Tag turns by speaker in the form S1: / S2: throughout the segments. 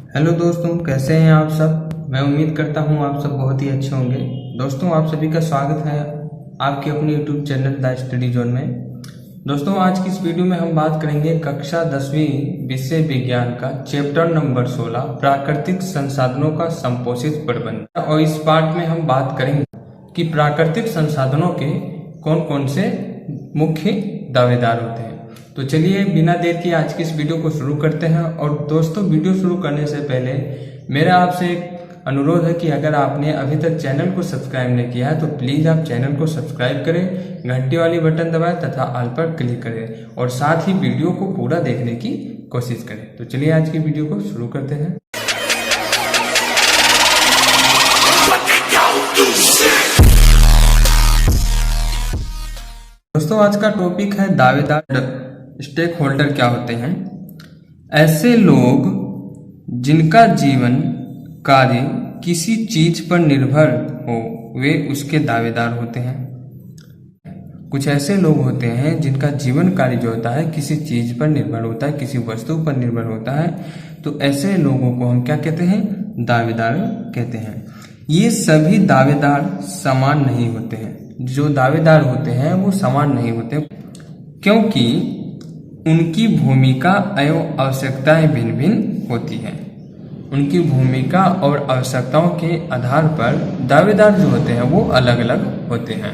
S1: Hello दोस्तों, कैसे हैं आप सब। मैं उम्मीद करता हूं आप सब बहुत ही अच्छे होंगे। दोस्तों, आप सभी का स्वागत है आपके अपने YouTube channel the study zone में। दोस्तों, आज की इस वीडियो में हम बात करेंगे कक्षा 10वीं विषय विज्ञान का चैप्टर नंबर 16 प्राकृतिक संसाधनों का संपोषित प्रबंधन। और इस पार्ट में हम बात करेंगे कि प्राकृतिक संसाधनों के कौन कौन से मुख्य दावेदार होते हैं। तो चलिए बिना देर के आज की इस वीडियो को शुरू करते हैं। और दोस्तों, वीडियो शुरू करने से पहले मेरा आपसे एक अनुरोध है कि अगर आपने अभी तक चैनल को सब्सक्राइब नहीं किया है तो प्लीज़ आप चैनल को सब्सक्राइब करें, घंटी वाली बटन दबाएं तथा ऑल पर क्लिक करें और साथ ही वीडियो को पूरा देखने की कोशिश करें। तो चलिए आज की वीडियो को शुरू करते हैं। दोस्तों, आज का टॉपिक है दावेदार। स्टेक होल्डर क्या होते हैं? ऐसे लोग जिनका जीवन कार्य किसी चीज पर निर्भर हो वे उसके दावेदार होते हैं। कुछ ऐसे लोग होते हैं जिनका जीवन कार्य जो होता है किसी चीज पर निर्भर होता है, किसी वस्तु पर निर्भर होता है। तो ऐसे लोगों को हम क्या कहते हैं? दावेदार कहते हैं। ये सभी दावेदार समान नहीं होते हैं। जो दावेदार होते हैं वो समान नहीं होते, क्योंकि उनकी भूमिका एवं आवश्यकताएं भिन्न भिन्न होती हैं। उनकी भूमिका और आवश्यकताओं के आधार पर दावेदार जो होते हैं वो अलग अलग होते हैं।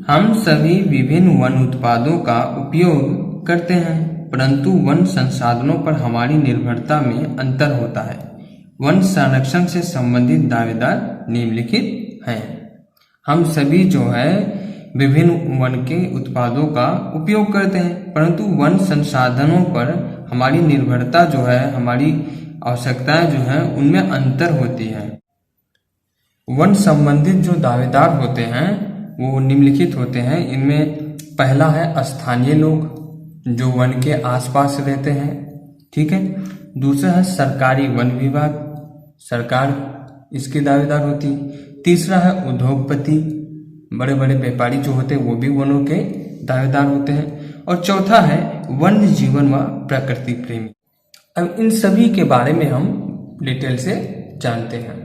S1: हम सभी विभिन्न वन उत्पादों का उपयोग करते हैं, परंतु वन संसाधनों पर हमारी निर्भरता में अंतर होता है। वन संरक्षण से संबंधित दावेदार निम्नलिखित हैं। हम सभी जो है विभिन्न वन के उत्पादों का उपयोग करते हैं, परंतु वन संसाधनों पर हमारी निर्भरता जो है, हमारी आवश्यकताएं जो है उनमें अंतर होती है। वन संबंधित जो दावेदार होते हैं वो निम्नलिखित होते हैं। इनमें पहला है स्थानीय लोग जो वन के आसपास रहते हैं, ठीक है। दूसरा है सरकारी वन विभाग, सरकार इसके दावेदार होती। तीसरा है उद्योगपति, बड़े बड़े व्यापारी जो होते हैं वो भी वनों के दावेदार होते हैं। और चौथा है वन्य जीवन व प्रकृति प्रेमी। अब इन सभी के बारे में हम डिटेल से जानते हैं।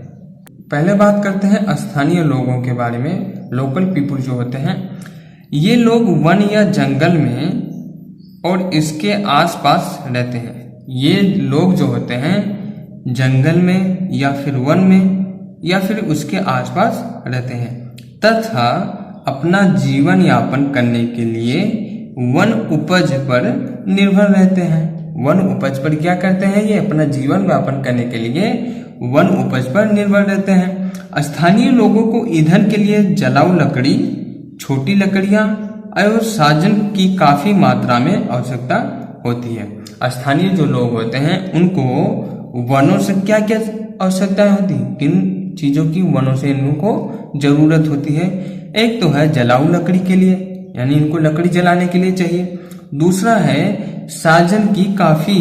S1: पहले बात करते हैं स्थानीय लोगों के बारे में। लोकल पीपुल जो होते हैं ये लोग वन या जंगल में और इसके आसपास रहते हैं। ये लोग जो होते हैं जंगल में या फिर वन में या फिर उसके आसपास रहते हैं तथा अपना जीवन यापन करने के लिए वन उपज पर निर्भर रहते हैं। वन उपज पर क्या करते हैं? ये अपना जीवन यापन करने के लिए वन उपज पर निर्भर रहते हैं। स्थानीय लोगों को ईंधन के लिए जलाऊ लकड़ी, छोटी लकड़ियां और साजन की काफी मात्रा में आवश्यकता होती है। स्थानीय जो लोग होते हैं उनको वनों से क्या क्या आवश्यकताएं होती है? किन चीजों की वनों से इनको जरूरत होती है? एक तो है जलाऊ लकड़ी के लिए, यानी इनको लकड़ी जलाने के लिए चाहिए। दूसरा है साजन की काफी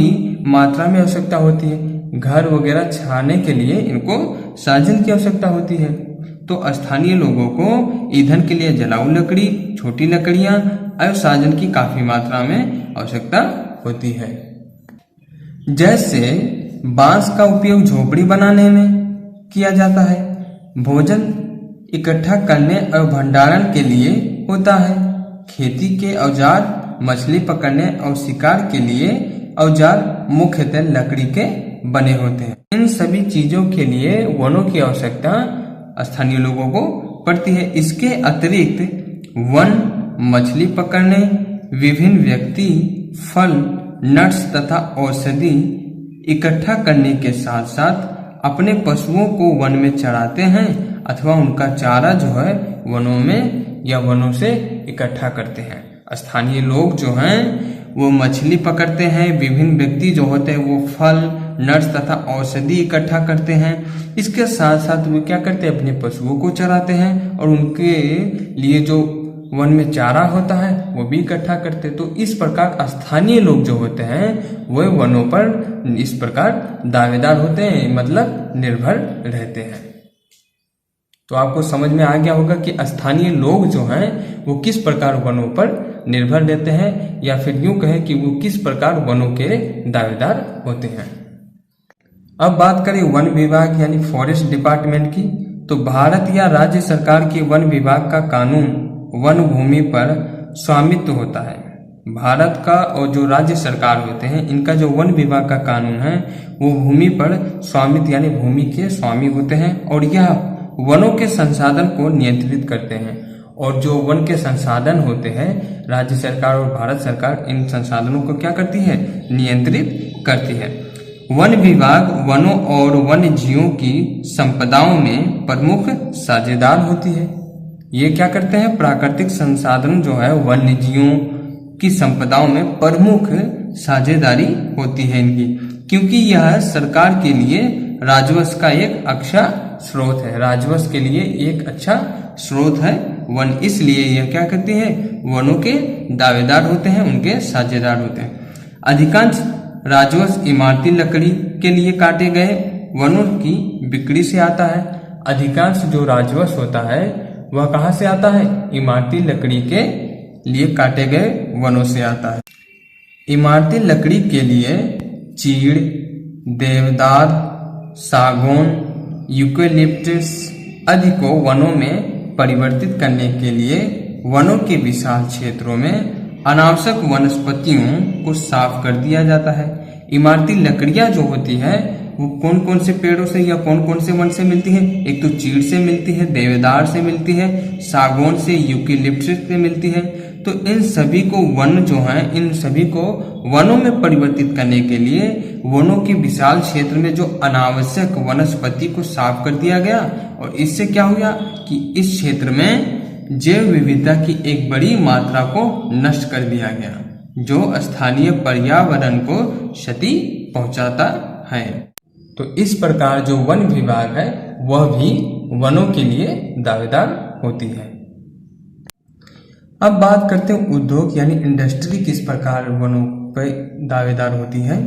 S1: मात्रा में आवश्यकता होती है। घर वगैरह छाने के लिए इनको साजन की आवश्यकता होती है। तो स्थानीय लोगों को ईंधन के लिए जलाऊ लकड़ी, छोटी लकड़ियां और साजन की काफी मात्रा में आवश्यकता होती है। जैसे बांस का उपयोग झोपड़ी बनाने में किया जाता है, भोजन इकट्ठा करने और भंडारण के लिए होता है। खेती के औजार, मछली पकड़ने और शिकार के लिए औजार मुख्यतः लकड़ी के बने होते हैं। इन सभी चीजों के लिए वनों की आवश्यकता स्थानीय लोगों को पड़ती है। इसके अतिरिक्त वन मछली पकड़ने, विभिन्न व्यक्ति फल, नट्स तथा औषधि इकट्ठा करने के साथ साथ अपने पशुओं को वन में चराते हैं अथवा उनका चारा जो है वनों में या वनों से इकट्ठा करते हैं। स्थानीय लोग जो हैं वो मछली पकड़ते हैं, विभिन्न व्यक्ति जो होते हैं वो फल, नट्स तथा औषधि इकट्ठा करते हैं। इसके साथ साथ वो क्या करते हैं? अपने पशुओं को चराते हैं और उनके लिए जो वन में चारा होता है वो भी इकट्ठा करते हैं। तो इस प्रकार स्थानीय लोग जो होते हैं वो वनों पर इस प्रकार दावेदार होते हैं, मतलब निर्भर रहते हैं। तो आपको समझ में आ गया होगा कि स्थानीय लोग जो हैं वो किस प्रकार वनों पर निर्भर रहते हैं, या फिर यूं कहें कि वो किस प्रकार वनों के दावेदार होते हैं। अब बात करें वन विभाग यानी फॉरेस्ट डिपार्टमेंट की, तो भारत या राज्य सरकार के वन विभाग का कानून वन भूमि पर स्वामित्व होता है। भारत का और जो राज्य सरकार होते हैं इनका जो वन विभाग का कानून है वो भूमि पर स्वामित्व यानी भूमि के स्वामी होते हैं और यह वनों के संसाधन को नियंत्रित करते हैं। और जो वन के संसाधन होते हैं राज्य सरकार और भारत सरकार इन संसाधनों को क्या करती है, नियंत्रित करती है। वन विभाग वनों और वन्य जीवों की संपदाओं में प्रमुख साझेदार होती है। ये क्या करते हैं, प्राकृतिक संसाधन जो है वन्य जीवों की संपदाओं में प्रमुख साझेदारी होती है इनकी, क्योंकि यह सरकार के लिए राजस्व का एक अच्छा स्रोत है। राजस्व के लिए एक अच्छा स्रोत है वन, इसलिए यह क्या करती है, वनों के दावेदार होते हैं, उनके साझेदार होते हैं। अधिकांश राजस्व इमारती लकड़ी के लिए काटे गए वनों की बिक्री से आता है। अधिकांश जो राजस्व होता है वह कहाँ से आता है, इमारती लकड़ी के लिए काटे गए वनों से आता है। इमारती लकड़ी के लिए चीड़, देवदार, सागौन, यूकेलिप्टस आदि को वनों में परिवर्तित करने के लिए वनों के विशाल क्षेत्रों में अनावश्यक वनस्पतियों को साफ कर दिया जाता है। इमारती लकड़ियां जो होती है वो कौन कौन से पेड़ों से या कौन कौन से वन से मिलती है, एक तो चीड़ से मिलती है, देवदार से मिलती है, सागौन से, यूकेलिप्टस से मिलती है। तो इन सभी को वन जो है इन सभी को वनों में परिवर्तित करने के लिए वनों के विशाल क्षेत्र में जो अनावश्यक वनस्पति को साफ कर दिया गया और इससे क्या हुआ कि इस क्षेत्र में जैव विविधता की एक बड़ी मात्रा को नष्ट कर दिया गया, जो स्थानीय पर्यावरण को क्षति पहुंचाता है। तो इस प्रकार जो वन विभाग है वह भी वनों के लिए दावेदार होती है। अब बात करते हैं उद्योग यानी इंडस्ट्री किस प्रकार वनों पर दावेदार होती है।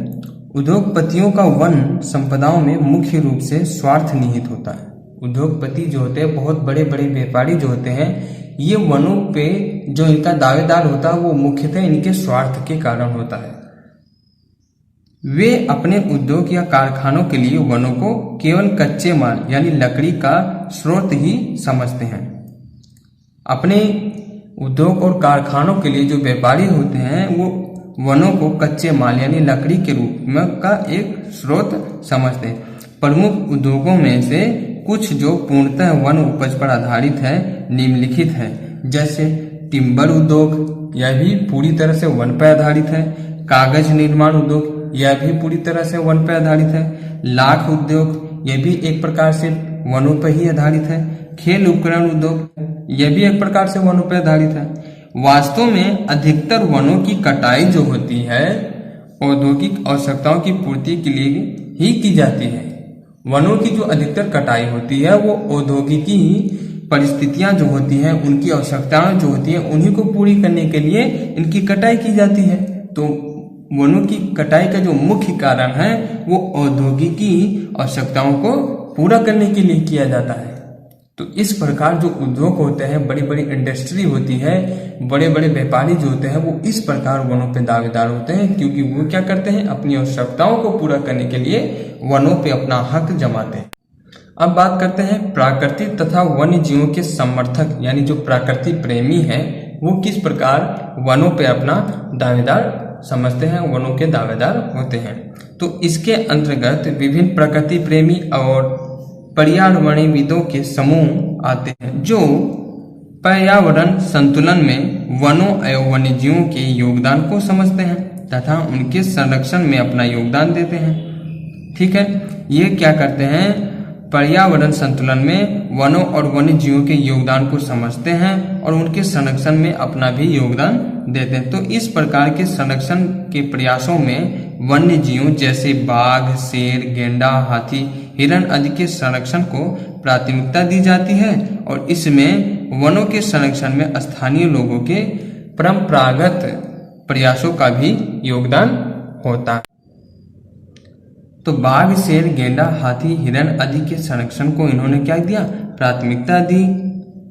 S1: उद्योगपतियों का वन संपदाओं में मुख्य रूप से स्वार्थ निहित होता है। उद्योगपति जो होते हैं, बहुत बड़े बड़े व्यापारी जो होते हैं, ये वनों पे जो इनका दावेदार होता है वो मुख्यतः इनके स्वार्थ के कारण होता है। वे अपने उद्योग या कारखानों के लिए वनों को केवल कच्चे माल यानी लकड़ी का स्रोत ही समझते हैं। अपने उद्योग और कारखानों के लिए जो व्यापारी होते हैं वो वनों को कच्चे माल यानी लकड़ी के रूप में का एक स्रोत समझते हैं। प्रमुख उद्योगों में से कुछ जो पूर्णतः वन उपज पर आधारित है निम्नलिखित है, जैसे टिम्बर उद्योग, यह भी पूरी तरह से वन पर आधारित है। कागज निर्माण उद्योग, यह भी पूरी तरह से वन पर आधारित है। लाख उद्योग, यह भी एक प्रकार से वनों पर ही आधारित है। खेल उपकरण उद्योग, यह भी एक प्रकार से वनों पर आधारित है। वास्तव में अधिकतर वनों की कटाई जो होती है औद्योगिक आवश्यकताओं की पूर्ति के लिए ही की जाती है। वनों की जो अधिकतर कटाई होती है वो औद्योगिकी परिस्थितियां जो होती हैं, उनकी आवश्यकताएं जो होती हैं, उन्हीं को पूरी करने के लिए इनकी कटाई की जाती है। तो वनों की कटाई का जो मुख्य कारण है वो औद्योगिकी आवश्यकताओं को पूरा करने के लिए किया जाता है। तो इस प्रकार जो उद्योग होते हैं, बड़ी बड़ी इंडस्ट्री होती है, बड़े बड़े व्यापारी जो होते हैं वो इस प्रकार वनों पे दावेदार होते हैं, क्योंकि वो क्या करते हैं, अपनी आवश्यकताओं को पूरा करने के लिए वनों पे अपना हक जमाते हैं। अब बात करते हैं प्राकृतिक तथा वन्य जीवों के समर्थक यानी जो प्रकृति प्रेमी है वो किस प्रकार वनों पे अपना दावेदार समझते हैं, वनों के दावेदार होते हैं। तो इसके अंतर्गत विभिन्न प्रकृति प्रेमी और पर्यावरणविदों के समूह आते हैं जो पर्यावरण संतुलन में वनों एवं वन्यजीवों के योगदान को समझते हैं तथा उनके संरक्षण में अपना योगदान देते हैं। ठीक है, ये क्या करते हैं, पर्यावरण संतुलन में वनों और वन्यजीवों के योगदान को समझते हैं और उनके संरक्षण में अपना भी योगदान देते हैं। तो इस प्रकार के संरक्षण के प्रयासों में वन्य जीवों जैसे बाघ, शेर, गेंडा, हाथी, हिरण आदि के संरक्षण को प्राथमिकता दी जाती है और इसमें वनों के संरक्षण में स्थानीय लोगों के परंपरागत प्रयासों का भी योगदान होता है। तो बाघ, शेर, गेंडा, हाथी, हिरण आदि के संरक्षण को इन्होंने क्या दिया, प्राथमिकता दी,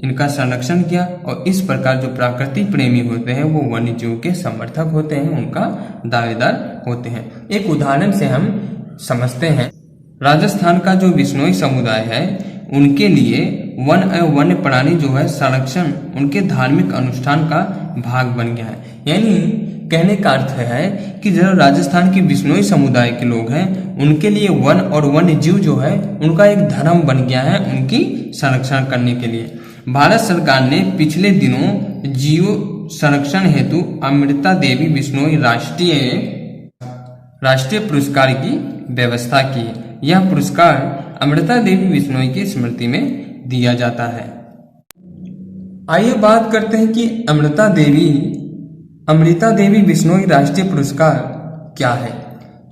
S1: इनका संरक्षण किया और इस प्रकार जो प्रकृति प्रेमी होते हैं वो वन्य जीवों के समर्थक होते हैं, उनका दावेदार होते हैं। एक उदाहरण से हम समझते हैं। राजस्थान का जो बिश्नोई समुदाय है उनके लिए वन एवं वन्य प्राणी जो है संरक्षण उनके धार्मिक अनुष्ठान का भाग बन गया है। यानी कहने का अर्थ है कि जो राजस्थान के बिश्नोई समुदाय के लोग हैं उनके लिए वन और वन्य जीव जो है उनका एक धर्म बन गया है उनकी संरक्षण करने के लिए। भारत सरकार ने पिछले दिनों जीव संरक्षण हेतु अमृता देवी बिश्नोई राष्ट्रीय पुरस्कार की व्यवस्था की। यह पुरस्कार अमृता देवी बिश्नोई की स्मृति में दिया जाता है। आइए बात करते हैं कि अमृता देवी बिश्नोई राष्ट्रीय पुरस्कार क्या है।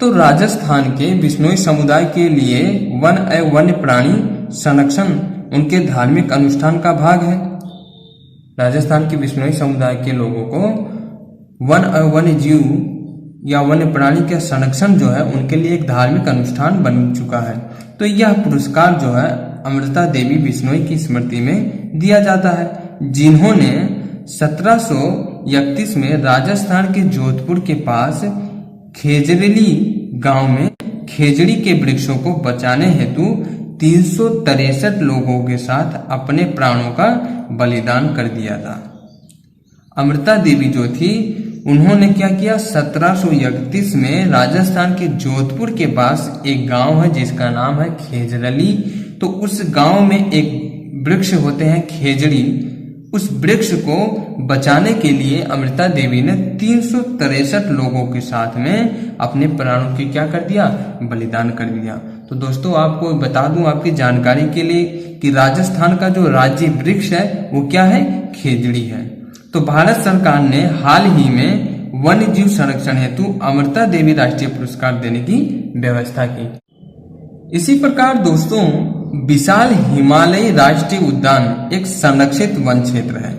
S1: तो राजस्थान के बिश्नोई समुदाय के लिए वन एवं वन्य प्राणी संरक्षण उनके धार्मिक अनुष्ठान का भाग है। राजस्थान के बिश्नोई समुदाय के लोगों को वन एवं वन्य जीव या वन्य प्राणी के संरक्षण जो है उनके लिए एक धार्मिक अनुष्ठान बन चुका है। तो यह पुरस्कार जो है अमृता देवी बिश्नोई की स्मृति में दिया जाता है, जिन्होंने 1731 में राजस्थान के जोधपुर के पास खेजरेली गांव में खेजड़ी के वृक्षों को बचाने हेतु 363 लोगों के साथ अपने प्राणों का बलिदान कर दिया था। अमृता देवी जो थी उन्होंने क्या किया, 1731 में राजस्थान के जोधपुर के पास एक गांव है जिसका नाम है खेजरली। तो उस गांव में एक वृक्ष होते हैं खेजड़ी, उस वृक्ष को बचाने के लिए अमृता देवी ने 363 लोगों के साथ में अपने प्राणों की क्या कर दिया, बलिदान कर दिया। तो दोस्तों आपको बता दूं आपकी जानकारी के लिए कि राजस्थान का जो राज्य वृक्ष है वो क्या है, खेजड़ी है। तो भारत सरकार ने हाल ही में वन्य जीव संरक्षण हेतु अमृता देवी राष्ट्रीय पुरस्कार देने की व्यवस्था की। इसी प्रकार दोस्तों विशाल हिमालयी राष्ट्रीय उद्यान एक संरक्षित वन क्षेत्र है।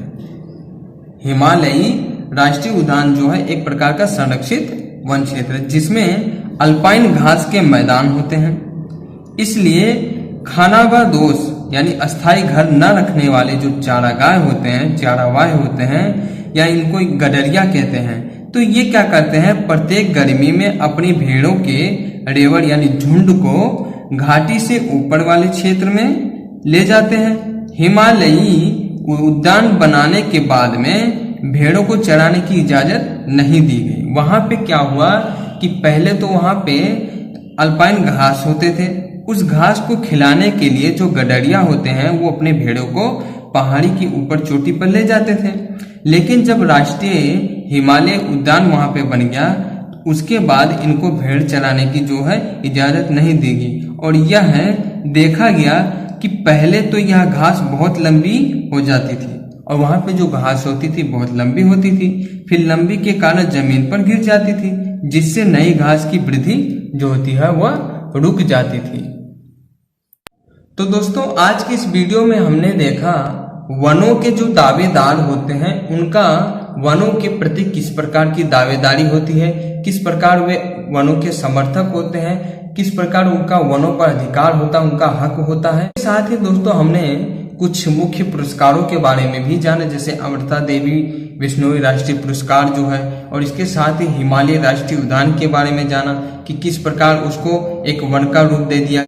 S1: हिमालयी राष्ट्रीय उद्यान जो है एक प्रकार का संरक्षित वन क्षेत्र है जिसमें अल्पाइन घास के मैदान होते हैं। इसलिए खानाबदोश यानी अस्थायी घर न रखने वाले जो चारागाह होते हैं, चारावाह होते हैं या इनको गडरिया कहते हैं, तो ये क्या करते हैं, प्रत्येक गर्मी में अपनी भेड़ों के रेवड़ यानी झुंड को घाटी से ऊपर वाले क्षेत्र में ले जाते हैं। हिमालयी उद्यान बनाने के बाद में भेड़ों को चराने की इजाजत नहीं दी गई। वहां पे क्या हुआ कि पहले तो वहां पे अल्पाइन घास होते थे, उस घास को खिलाने के लिए जो गडरिया होते हैं वो अपने भेड़ों को पहाड़ी की ऊपर चोटी पर ले जाते थे। लेकिन जब राष्ट्रीय हिमालय उद्यान वहां पे बन गया उसके बाद इनको भेड़ चराने की जो है इजाजत नहीं दी गई। और यह है देखा गया कि पहले तो यह घास बहुत लंबी हो जाती थी और वहां पे जो घास होती थी बहुत लंबी होती थी, फिर लंबी के कारण जमीन पर गिर जाती थी जिससे नई घास की वृद्धि जो होती है वह रुक जाती थी। तो दोस्तों आज की इस वीडियो में हमने देखा वनों के जो दावेदार होते हैं उनका वनों के प्रति किस प्रकार की दावेदारी होती है, किस प्रकार वे वनों के समर्थक होते हैं, किस प्रकार उनका वनों पर अधिकार होता है, उनका हक होता है। साथ ही दोस्तों हमने कुछ मुख्य पुरस्कारों के बारे में भी जाना, जैसे अमृता देवी बिश्नोई राष्ट्रीय पुरस्कार जो है, और इसके साथ ही हिमालय राष्ट्रीय उद्यान के बारे में जाना कि किस प्रकार उसको एक वन का रूप दे दिया।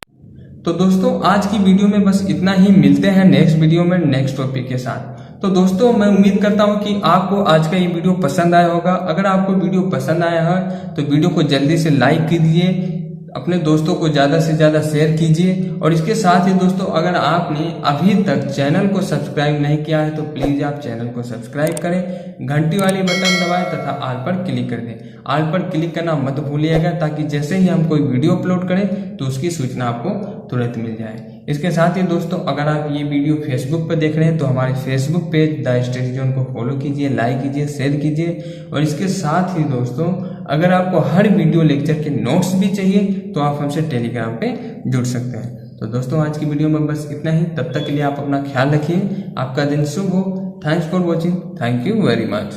S1: तो दोस्तों आज की वीडियो में बस इतना ही, मिलते हैं नेक्स्ट वीडियो में नेक्स्ट टॉपिक के साथ। तो दोस्तों मैं उम्मीद करता हूं कि आपको आज का ये वीडियो पसंद आया होगा। अगर आपको वीडियो पसंद आया है तो वीडियो को जल्दी से लाइक कीजिए, अपने दोस्तों को ज्यादा से ज्यादा शेयर कीजिए। और इसके साथ ही दोस्तों अगर आपने अभी तक चैनल को सब्सक्राइब नहीं किया है तो प्लीज आप चैनल को सब्सक्राइब करें, घंटी वाली बटन दबाएं तथा ऑल पर क्लिक कर दें। ऑल पर क्लिक करना मत भूलिएगा ताकि जैसे ही हम कोई वीडियो अपलोड करें तो उसकी सूचना आपको तुरंत मिल जाए। इसके साथ ही दोस्तों अगर आप ये वीडियो फेसबुक पर देख रहे हैं तो हमारे Facebook page the study zone को फॉलो कीजिए, लाइक कीजिए, शेयर कीजिए। और इसके साथ ही दोस्तों अगर आपको हर वीडियो लेक्चर के नोट्स भी चाहिए तो आप हमसे टेलीग्राम पे जुड़ सकते हैं। तो दोस्तों आज की वीडियो में बस इतना ही, तब तक के लिए आप अपना ख्याल रखिए, आपका दिन शुभ हो। Thanks for watching, thank you very much.